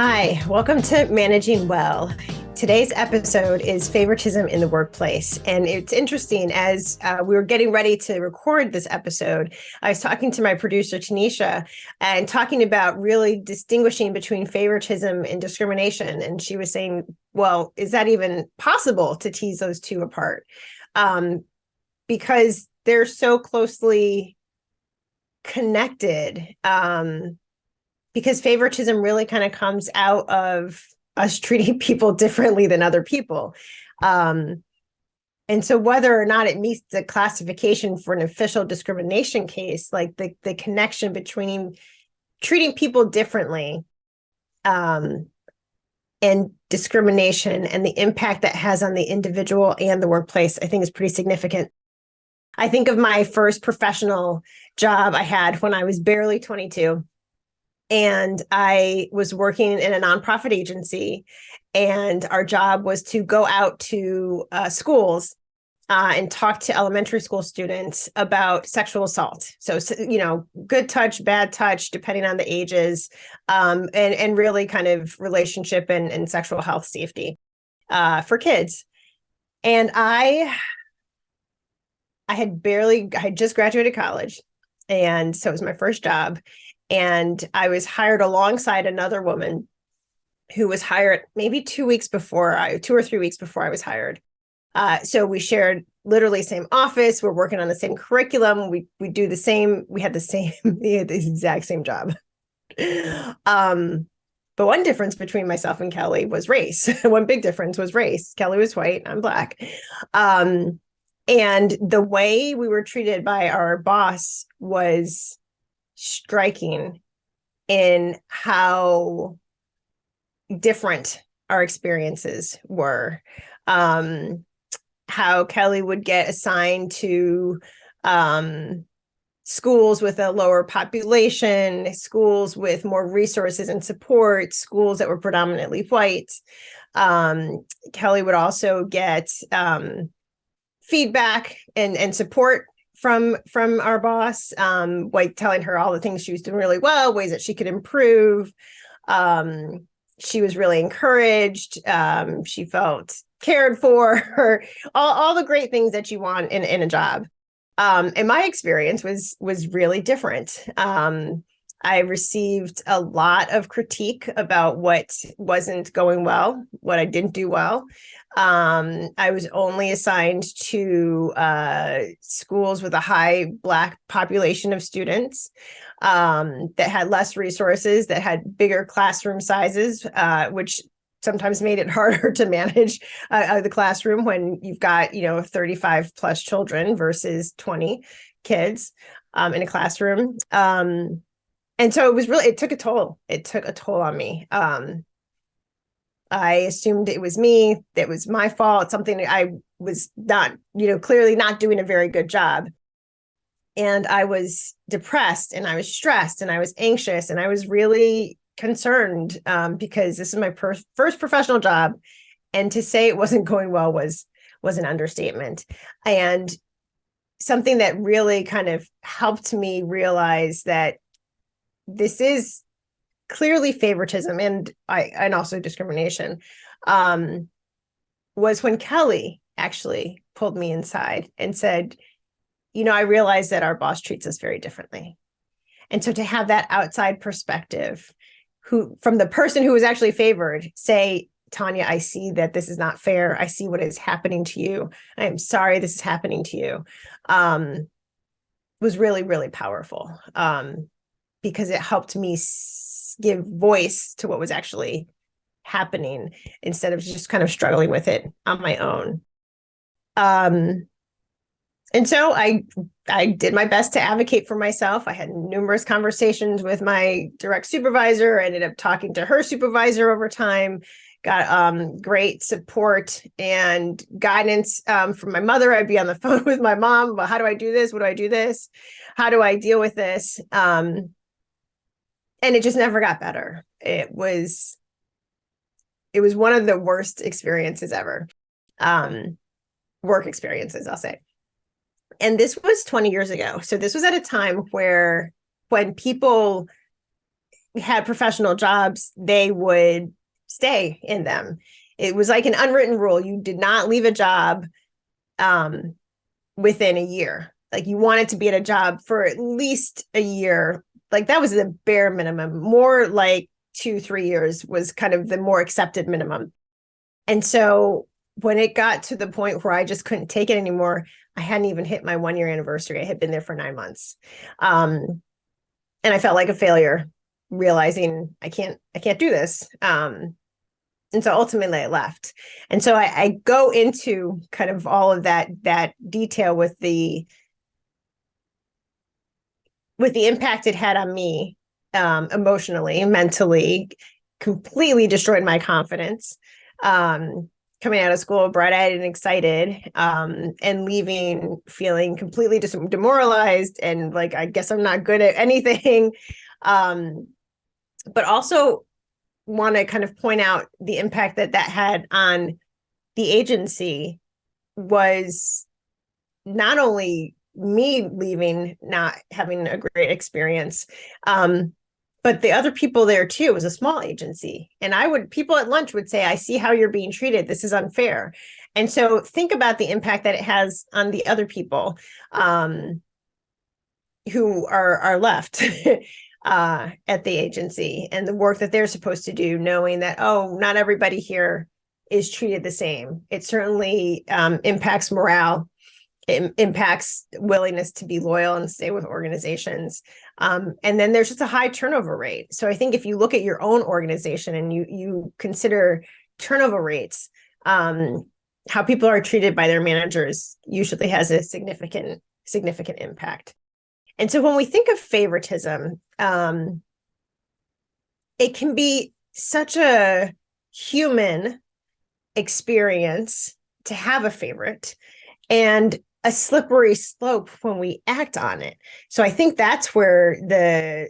Hi, welcome to Managing Well. Today's episode is favoritism in the workplace. And it's interesting, as we were getting ready to record this episode, I was talking to my producer, Tanisha, and talking about really distinguishing between favoritism and discrimination. And she was saying, well, is that even possible to tease those two apart? Because they're so closely connected. Because favoritism really kind of comes out of us treating people differently than other people. And so whether or not it meets the classification for an official discrimination case, like the connection between treating people differently and discrimination and the impact that has on the individual and the workplace, I think is pretty significant. I think of my first professional job I had when I was barely 22. And I was working in a nonprofit agency, and our job was to go out to schools and talk to elementary school students about sexual assault. So, good touch, bad touch, depending on the ages, and really kind of relationship and sexual health safety for kids. And I had just graduated college. And so it was my first job. And I was hired alongside another woman who was hired maybe 2 or 3 weeks before I was hired. So we shared literally same office. We're working on the same curriculum. We do the same. We had the exact same job. But one difference between myself and Kelly was race. One big difference was race. Kelly was white. I'm Black. And the way we were treated by our boss was striking in how different our experiences were. How Kelly would get assigned to schools with a lower population, schools with more resources and support, schools that were predominantly white. Kelly would also get feedback and support from our boss, like telling her all the things she was doing really well, ways that she could improve. She was really encouraged. She felt cared for, all the great things that you want in a job. And my experience was really different. I received a lot of critique about what wasn't going well, what I didn't do well. I was only assigned to schools with a high Black population of students that had less resources, that had bigger classroom sizes, which sometimes made it harder to manage the classroom when you've got 35 plus children versus 20 kids in a classroom. And so it took a toll. It took a toll on me. I assumed it was me, that was my fault, something that I was not, clearly not doing a very good job. And I was depressed, and I was stressed, and I was anxious, and I was really concerned because this is my first professional job. And to say it wasn't going well was an understatement. And something that really kind of helped me realize that this is clearly favoritism and also discrimination, was when Kelly actually pulled me inside and said, I realize that our boss treats us very differently. And so to have that outside perspective, from the person who was actually favored, say, Tonya, I see that this is not fair. I see what is happening to you. I am sorry this is happening to you, was really, really powerful, because it helped me give voice to what was actually happening instead of just kind of struggling with it on my own. And so I did my best to advocate for myself. I had numerous conversations with my direct supervisor. I ended up talking to her supervisor over time, got great support and guidance from my mother. I'd be on the phone with my mom. Well, how do I do this? What do I do this? How do I deal with this? And it just never got better. It was one of the worst experiences ever. Work experiences, I'll say. And this was 20 years ago. So this was at a time when people had professional jobs, they would stay in them. It was like an unwritten rule. You did not leave a job within a year. Like you wanted to be at a job for at least a year. Like that was the bare minimum. More like 2-3 years was kind of the more accepted minimum. And so when it got to the point where I just couldn't take it anymore, I hadn't even hit my 1-year anniversary. I had been there for 9 months. And I felt like a failure, realizing I can't do this. And so ultimately I left. And so I go into kind of all of that detail with the impact it had on me, emotionally, mentally, completely destroyed my confidence. Coming out of school, bright-eyed and excited, and leaving feeling completely demoralized and like, I guess I'm not good at anything. But also want to kind of point out the impact that had on the agency was not only me leaving, not having a great experience, but the other people there too. It was a small agency. And people at lunch would say, I see how you're being treated. This is unfair. And so think about the impact that it has on the other people who are left at the agency, and the work that they're supposed to do, knowing that, oh, not everybody here is treated the same. It certainly impacts morale. It impacts willingness to be loyal and stay with organizations. And then there's just a high turnover rate. So I think if you look at your own organization and you consider turnover rates, how people are treated by their managers usually has a significant impact. And so when we think of favoritism, it can be such a human experience to have a favorite, and a slippery slope when we act on it. So I think that's where the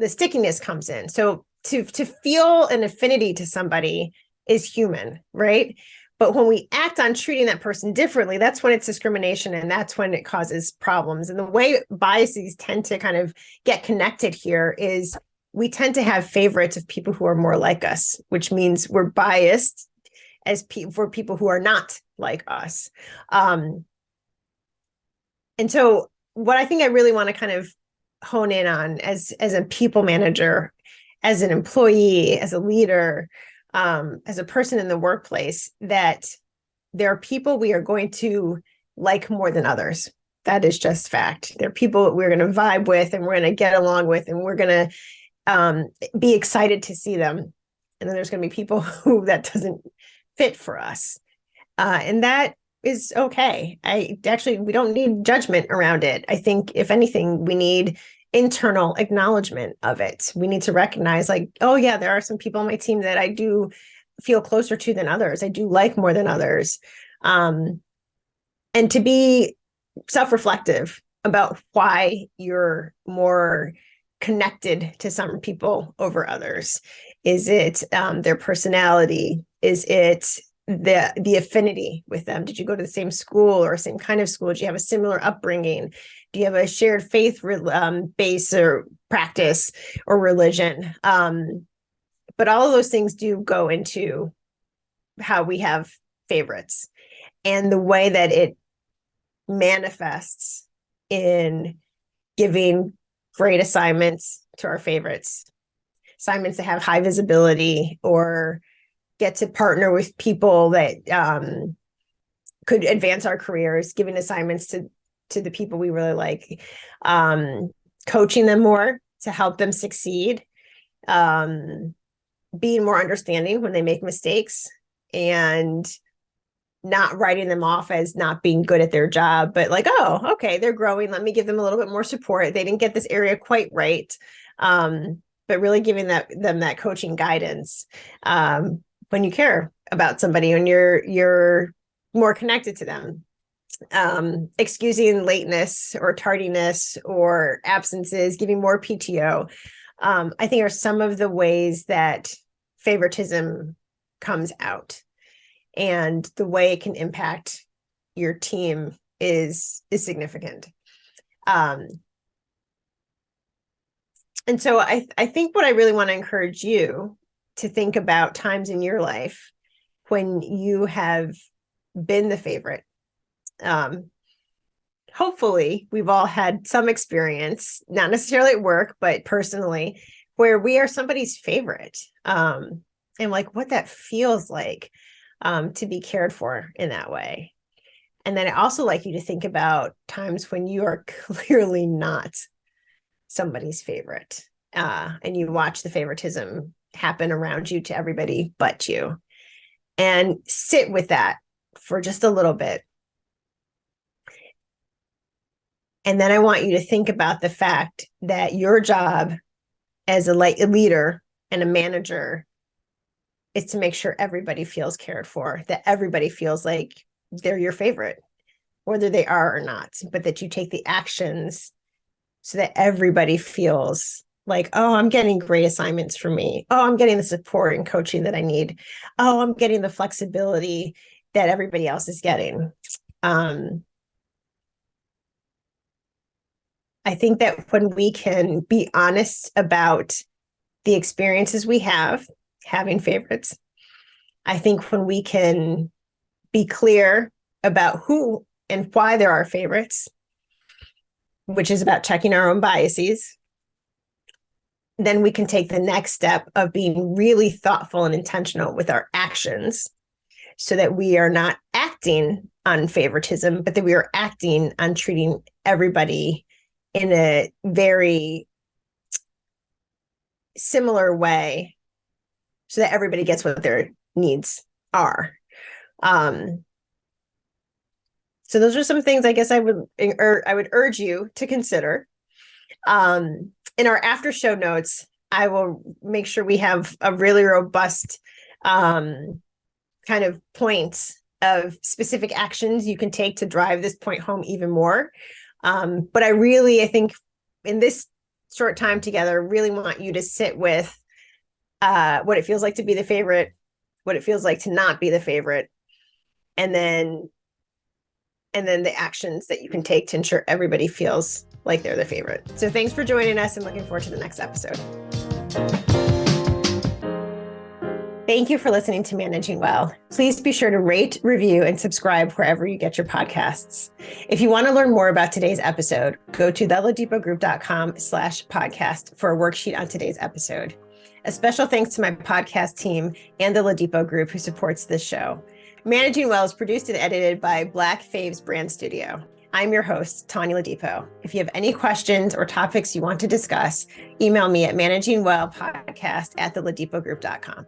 stickiness comes in. So to feel an affinity to somebody is human, right? But when we act on treating that person differently, that's when it's discrimination, and that's when it causes problems. And the way biases tend to kind of get connected here is we tend to have favorites of people who are more like us, which means we're biased for people who are not like us. And so what I think I really want to kind of hone in on as a people manager, as an employee, as a leader, as a person in the workplace, that there are people we are going to like more than others. That is just fact. There are people we're going to vibe with and we're going to get along with, and we're going to be excited to see them. And then there's going to be people who that doesn't fit for us. And that is okay. We don't need judgment around it. I think if anything, we need internal acknowledgement of it. We need to recognize, like, oh yeah, there are some people on my team that I do feel closer to than others. I do like more than others. And to be self-reflective about why you're more connected to some people over others. Is it their personality? Is it the affinity with them? Did you go to the same school or same kind of school? Did you have a similar upbringing? Do you have a shared faith base or practice or religion? But all of those things do go into how we have favorites, and the way that it manifests in giving great assignments to our favorites, assignments that have high visibility, or get to partner with people that could advance our careers, giving assignments to the people we really like, coaching them more to help them succeed, being more understanding when they make mistakes, and not writing them off as not being good at their job, but like, oh, okay, they're growing. Let me give them a little bit more support. They didn't get this area quite right. But really giving them that coaching guidance. When you care about somebody and you're more connected to them, excusing lateness or tardiness or absences, giving more PTO, I think are some of the ways that favoritism comes out, and the way it can impact your team is significant. And so I think what I really want to encourage you to think about times in your life when you have been the favorite. Hopefully we've all had some experience, not necessarily at work, but personally, where we are somebody's favorite. And like what that feels like to be cared for in that way. And then I also like you to think about times when you are clearly not somebody's favorite, and you watch the favoritism happen around you to everybody but you, and sit with that for just a little bit. And then I want you to think about the fact that your job as a leader and a manager is to make sure everybody feels cared for, that everybody feels like they're your favorite, whether they are or not, but that you take the actions so that everybody feels like, oh, I'm getting great assignments for me. Oh, I'm getting the support and coaching that I need. Oh, I'm getting the flexibility that everybody else is getting. I think that when we can be honest about the experiences we have having favorites, I think when we can be clear about who and why there are favorites, which is about checking our own biases, then we can take the next step of being really thoughtful and intentional with our actions so that we are not acting on favoritism, but that we are acting on treating everybody in a very similar way so that everybody gets what their needs are. So those are some things I guess I would urge you to consider. In our after show notes, I will make sure we have a really robust kind of points of specific actions you can take to drive this point home even more. But I think in this short time together, really want you to sit with what it feels like to be the favorite, what it feels like to not be the favorite, and then the actions that you can take to ensure everybody feels like they're the favorite. So thanks for joining us and looking forward to the next episode. Thank you for listening to Managing Well. Please be sure to rate, review, and subscribe wherever you get your podcasts. If you want to learn more about today's episode, go to theladipogroup.com/podcast for a worksheet on today's episode. A special thanks to my podcast team and the Ladipo Group who supports this show. Managing Well is produced and edited by Black Faves Brand Studio. I'm your host, Tonya Ladipo. If you have any questions or topics you want to discuss, email me at managingwellpodcast@theladipogroup.com.